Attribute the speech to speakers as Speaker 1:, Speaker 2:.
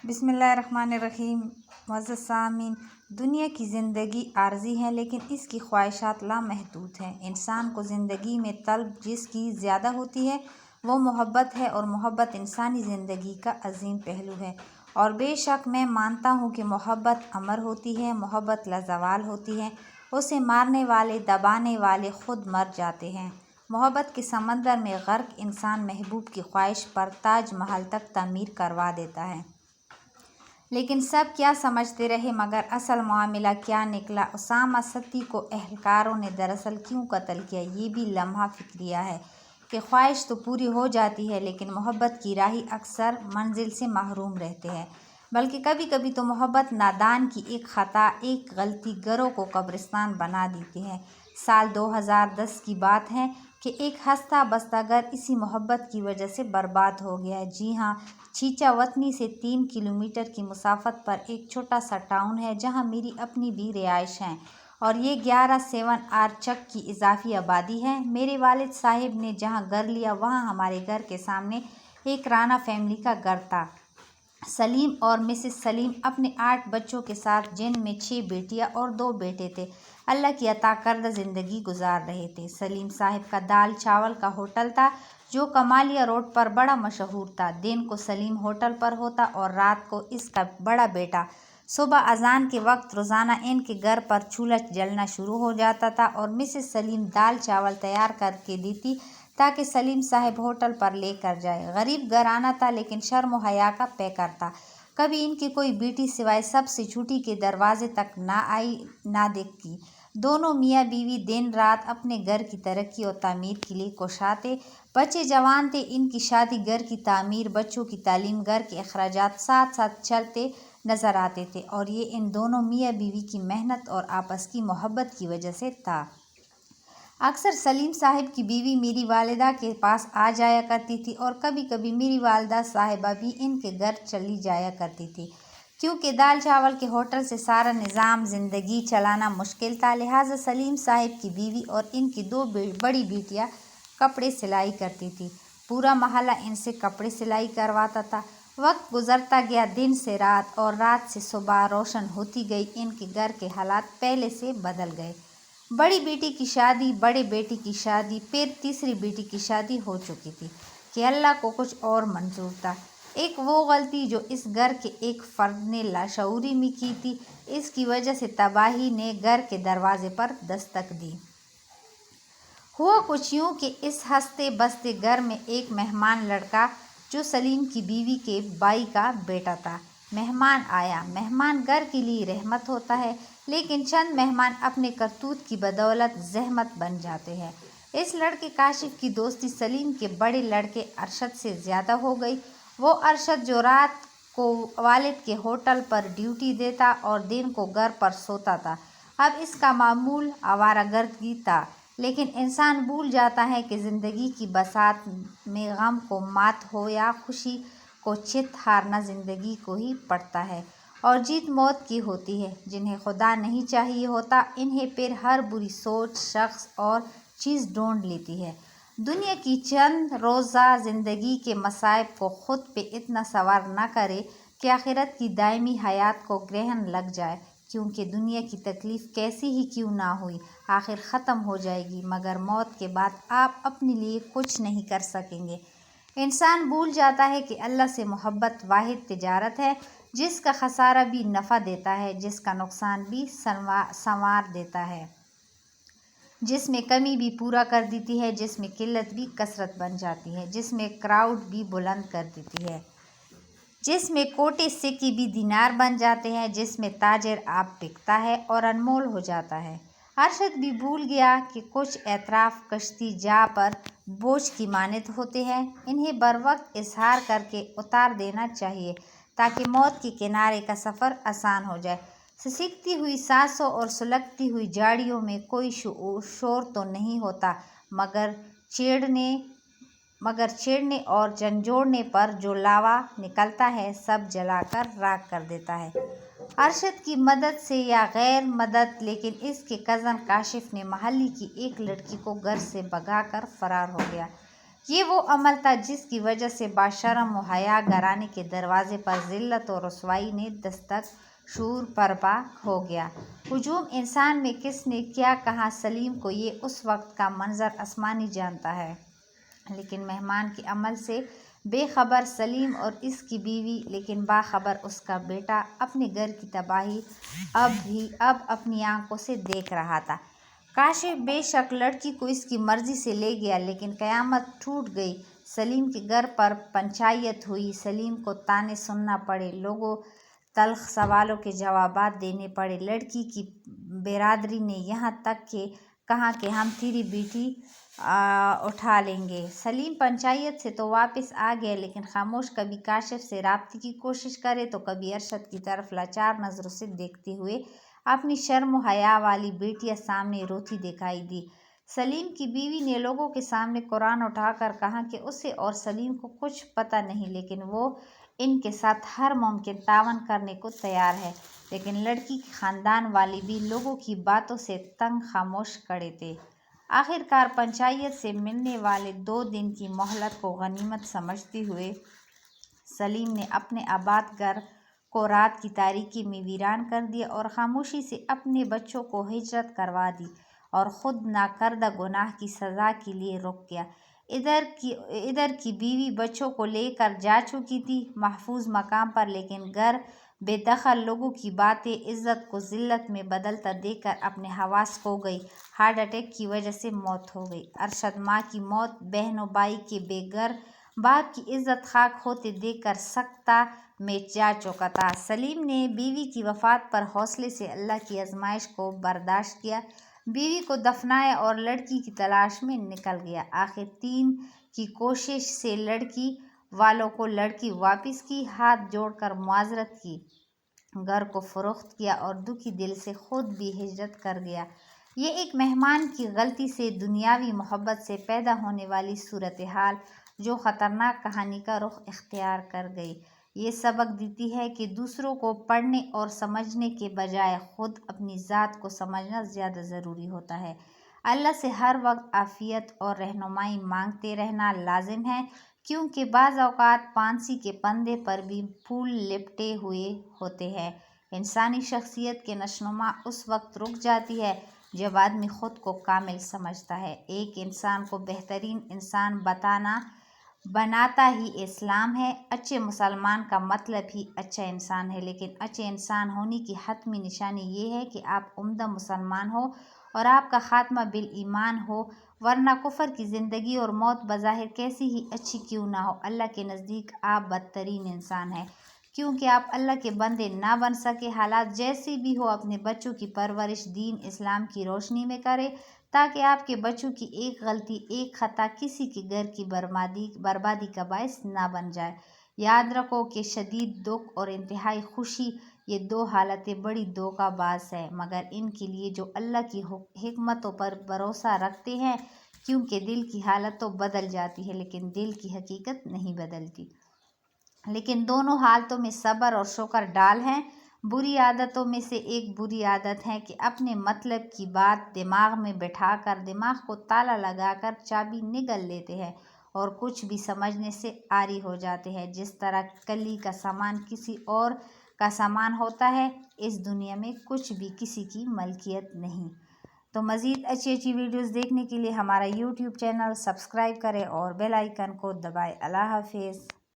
Speaker 1: بسم اللہ الرحمن الرحیم۔ معزز سامعین، دنیا کی زندگی عارضی ہے لیکن اس کی خواہشات لامحدود ہیں۔ انسان کو زندگی میں طلب جس کی زیادہ ہوتی ہے وہ محبت ہے، اور محبت انسانی زندگی کا عظیم پہلو ہے۔ اور بے شک میں مانتا ہوں کہ محبت امر ہوتی ہے، محبت لازوال ہوتی ہے، اسے مارنے والے دبانے والے خود مر جاتے ہیں۔ محبت کے سمندر میں غرق انسان محبوب کی خواہش پر تاج محل تک تعمیر کروا دیتا ہے۔ لیکن سب کیا سمجھتے رہے، مگر اصل معاملہ کیا نکلا؟ اسامہ ستی کو اہلکاروں نے دراصل کیوں قتل کیا؟ یہ بھی لمحہ فکریہ ہے کہ خواہش تو پوری ہو جاتی ہے لیکن محبت کی راہی اکثر منزل سے محروم رہتے ہیں، بلکہ کبھی کبھی تو محبت نادان کی ایک خطا، ایک غلطی گھروں کو قبرستان بنا دیتی ہے۔ سال 2010 کی بات ہے کہ ایک ہنستا بستا گھر اسی محبت کی وجہ سے برباد ہو گیا۔ جی ہاں، چیچا وطنی سے 3 کلومیٹر کی مسافت پر ایک چھوٹا سا ٹاؤن ہے جہاں میری اپنی بھی رہائش ہے، اور یہ 11 آر چک کی اضافی آبادی ہے۔ میرے والد صاحب نے جہاں گھر لیا وہاں ہمارے گھر کے سامنے ایک رانا فیملی کا گھر تھا۔ سلیم اور مسز سلیم اپنے 8 بچوں کے ساتھ، جن میں 6 بیٹیاں اور 2 بیٹے تھے، اللہ کی عطا کردہ زندگی گزار رہے تھے۔ سلیم صاحب کا دال چاول کا ہوٹل تھا جو کمالیہ روڈ پر بڑا مشہور تھا۔ دن کو سلیم ہوٹل پر ہوتا اور رات کو اس کا بڑا بیٹا۔ صبح اذان کے وقت روزانہ ان کے گھر پر چولہا جلنا شروع ہو جاتا تھا اور مسز سلیم دال چاول تیار کر کے دیتی تاکہ سلیم صاحب ہوٹل پر لے کر جائے۔ غریب گھرانہ تھا لیکن شرم و حیا کا پیکر تھا۔ کبھی ان کی کوئی بیٹی سوائے سب سے چھوٹی کے دروازے تک نہ آئی نہ دیکھی۔ دونوں میاں بیوی دن رات اپنے گھر کی ترقی اور تعمیر کے لیے کوشاں تھے۔ بچے جوان تھے، ان کی شادی، گھر کی تعمیر، بچوں کی تعلیم، گھر کے اخراجات ساتھ ساتھ چلتے نظر آتے تھے، اور یہ ان دونوں میاں بیوی کی محنت اور آپس کی محبت کی وجہ سے تھا۔ اکثر سلیم صاحب کی بیوی میری والدہ کے پاس آ جایا کرتی تھی اور کبھی کبھی میری والدہ صاحبہ بھی ان کے گھر چلی جایا کرتی تھی۔ کیونکہ دال چاول کے ہوٹل سے سارا نظام زندگی چلانا مشکل تھا، لہٰذا سلیم صاحب کی بیوی اور ان کی 2 بڑی بیٹیاں کپڑے سلائی کرتی تھیں۔ پورا محلہ ان سے کپڑے سلائی کرواتا تھا۔ وقت گزرتا گیا، دن سے رات اور رات سے صبح روشن ہوتی گئی۔ ان کے گھر کے حالات پہلے سے بدل گئے۔ بڑی بیٹی کی شادی، بڑے بیٹے کی شادی، پھر تیسری بیٹی کی شادی ہو چکی تھی کہ اللہ کو کچھ اور منظور تھا۔ ایک وہ غلطی جو اس گھر کے ایک فرد نے لاشعوری میں کی تھی، اس کی وجہ سے تباہی نے گھر کے دروازے پر دستک دی۔ ہوا کچھ یوں کہ اس ہنستے بستے گھر میں ایک مہمان لڑکا جو سلیم کی بیوی کے بھائی کا بیٹا تھا۔ مہمان آیا۔ مہمان گھر کے لیے رحمت ہوتا ہے، لیکن چند مہمان اپنے کرتوت کی بدولت زحمت بن جاتے ہیں۔ اس لڑکے کاشف کی دوستی سلیم کے بڑے لڑکے ارشد سے زیادہ ہو گئی۔ وہ ارشد جو رات کو والد کے ہوٹل پر ڈیوٹی دیتا اور دن کو گھر پر سوتا تھا، اب اس کا معمول آوارہ گردی تھا۔ لیکن انسان بھول جاتا ہے کہ زندگی کی بساط میں غم کو مات ہو یا خوشی کو چت، ہارنا زندگی کو ہی پڑتا ہے اور جیت موت کی ہوتی ہے۔ جنہیں خدا نہیں چاہیے ہوتا، انہیں پھر ہر بری سوچ، شخص اور چیز ڈھونڈ لیتی ہے۔ دنیا کی چند روزہ زندگی کے مصائب کو خود پہ اتنا سوار نہ کرے کہ آخرت کی دائمی حیات کو گرہن لگ جائے، کیونکہ دنیا کی تکلیف کیسی ہی کیوں نہ ہوئی، آخر ختم ہو جائے گی، مگر موت کے بعد آپ اپنے لیے کچھ نہیں کر سکیں گے۔ انسان بھول جاتا ہے کہ اللہ سے محبت واحد تجارت ہے، جس کا خسارہ بھی نفع دیتا ہے، جس کا نقصان بھی سنوار دیتا ہے، جس میں کمی بھی پورا کر دیتی ہے، جس میں قلت بھی کثرت بن جاتی ہے، جس میں کراؤڈ بھی بلند کر دیتی ہے، جس میں کوٹے سکے بھی دینار بن جاتے ہیں، جس میں تاجر آپ بکتا ہے اور انمول ہو جاتا ہے۔ ارشد بھی بھول گیا کہ کچھ اطراف کشتی جا پر بوجھ کی مانند ہوتے ہیں، انہیں بروقت اظہار کر کے اتار دینا چاہیے تاکہ موت کے کنارے کا سفر آسان ہو جائے۔ سسکتی ہوئی سانسوں اور سلگتی ہوئی جھاڑیوں میں کوئی شور تو نہیں ہوتا، مگر چھیڑنے اور جھنجھوڑنے پر جو لاوا نکلتا ہے، سب جلا کر راکھ کر دیتا ہے۔ ارشد کی مدد سے یا غیر مدد، لیکن اس کے کزن کاشف نے محلے کی ایک لڑکی کو گھر سے بھگا کر فرار ہو گیا۔ یہ وہ عمل تھا جس کی وجہ سے باشرم و حیا گھرانے کے دروازے پر ذلت و رسوائی نے دستک شور برپا ہو گیا۔ ہجوم انسان میں کس نے کیا کہا؟ سلیم کو یہ اس وقت کا منظر آسمانی جانتا ہے، لیکن مہمان کے عمل سے بے خبر سلیم اور اس کی بیوی، لیکن باخبر اس کا بیٹا اپنے گھر کی تباہی اب اپنی آنکھوں سے دیکھ رہا تھا۔ کاشف بے شک لڑکی کو اس کی مرضی سے لے گیا، لیکن قیامت ٹوٹ گئی۔ سلیم کے گھر پر پنچایت ہوئی، سلیم کو طعنے سننا پڑے، لوگوں تلخ سوالوں کے جوابات دینے پڑے۔ لڑکی کی برادری نے یہاں تک کہ کہا کہ ہم تیری بیٹی اٹھا لیں گے۔ سلیم پنچایت سے تو واپس آ گیا، لیکن خاموش، کبھی کاشف سے رابطے کی کوشش کرے تو کبھی ارشد کی طرف لاچار نظروں سے دیکھتے ہوئے اپنی شرم و حیا والی بیٹیاں سامنے روتی دکھائی دی۔ سلیم کی بیوی نے لوگوں کے سامنے قرآن اٹھا کر کہا کہ اسے اور سلیم کو کچھ پتہ نہیں، لیکن وہ ان کے ساتھ ہر ممکن تعاون کرنے کو تیار ہے۔ لیکن لڑکی کے خاندان والے بھی لوگوں کی باتوں سے تنگ خاموش کھڑے تھے۔ آخر کار پنچایت سے ملنے والے 2 دن کی مہلت کو غنیمت سمجھتے ہوئے سلیم نے اپنے آباد گھر کو رات کی تاریکی میں ویران کر دیا اور خاموشی سے اپنے بچوں کو ہجرت کروا دی، اور خود ناکردہ گناہ کی سزا کے لیے رک گیا۔ ادھر کی بیوی بچوں کو لے کر جا چکی تھی محفوظ مقام پر، لیکن گھر بے دخل لوگوں کی باتیں عزت کو ذلت میں بدلتا دیکھ کر اپنے حواس کھو گئی۔ ہارٹ اٹیک کی وجہ سے موت ہو گئی۔ ارشد ماں کی موت، بہن و بھائی کے بے گھر، باپ کی عزت خاک ہوتے دیکھ کر سکتہ میں جا چکا تھا۔ سلیم نے بیوی کی وفات پر حوصلے سے اللہ کی آزمائش کو برداشت کیا، بیوی کو دفنایا اور لڑکی کی تلاش میں نکل گیا۔ آخر 3 کی کوشش سے لڑکی والوں کو لڑکی واپس کی، ہاتھ جوڑ کر معذرت کی، گھر کو فروخت کیا اور دکھی دل سے خود بھی ہجرت کر گیا۔ یہ ایک مہمان کی غلطی سے دنیاوی محبت سے پیدا ہونے والی صورتحال جو خطرناک کہانی کا رخ اختیار کر گئی، یہ سبق دیتی ہے کہ دوسروں کو پڑھنے اور سمجھنے کے بجائے خود اپنی ذات کو سمجھنا زیادہ ضروری ہوتا ہے۔ اللہ سے ہر وقت عافیت اور رہنمائی مانگتے رہنا لازم ہے، کیونکہ بعض اوقات پھانسی کے پھندے پر بھی پھول لپٹے ہوئے ہوتے ہیں۔ انسانی شخصیت کی نشوونما اس وقت رک جاتی ہے جب آدمی خود کو کامل سمجھتا ہے۔ ایک انسان کو بہترین انسان بناتا ہی اسلام ہے۔ اچھے مسلمان کا مطلب ہی اچھا انسان ہے، لیکن اچھے انسان ہونے کی حتمی نشانی یہ ہے کہ آپ عمدہ مسلمان ہو اور آپ کا خاتمہ بالایمان ہو، ورنہ کفر کی زندگی اور موت بظاہر کیسی ہی اچھی کیوں نہ ہو، اللہ کے نزدیک آپ بدترین انسان ہیں، کیونکہ آپ اللہ کے بندے نہ بن سکے۔ حالات جیسے بھی ہو، اپنے بچوں کی پرورش دین اسلام کی روشنی میں کریں، تاکہ آپ کے بچوں کی ایک غلطی، ایک خطا کسی کے گھر کی بربادی کا باعث نہ بن جائے۔ یاد رکھو کہ شدید دکھ اور انتہائی خوشی، یہ 2 حالتیں بڑی دھوکہ باز ہیں، مگر ان کے لیے جو اللہ کی حکمتوں پر بھروسہ رکھتے ہیں، کیونکہ دل کی حالت تو بدل جاتی ہے لیکن دل کی حقیقت نہیں بدلتی۔ لیکن دونوں حالتوں میں صبر اور شکر ڈال ہیں۔ بری عادتوں میں سے ایک بری عادت ہے کہ اپنے مطلب کی بات دماغ میں بٹھا کر دماغ کو تالا لگا کر چابی نگل لیتے ہیں اور کچھ بھی سمجھنے سے عاری ہو جاتے ہیں۔ جس طرح کلی کا سامان کسی اور کا سامان ہوتا ہے، اس دنیا میں کچھ بھی کسی کی ملکیت نہیں۔ تو مزید اچھی ویڈیوز دیکھنے کے لیے ہمارا YouTube چینل سبسکرائب کریں اور بیل آئیکن کو دبائیں۔ اللہ حافظ۔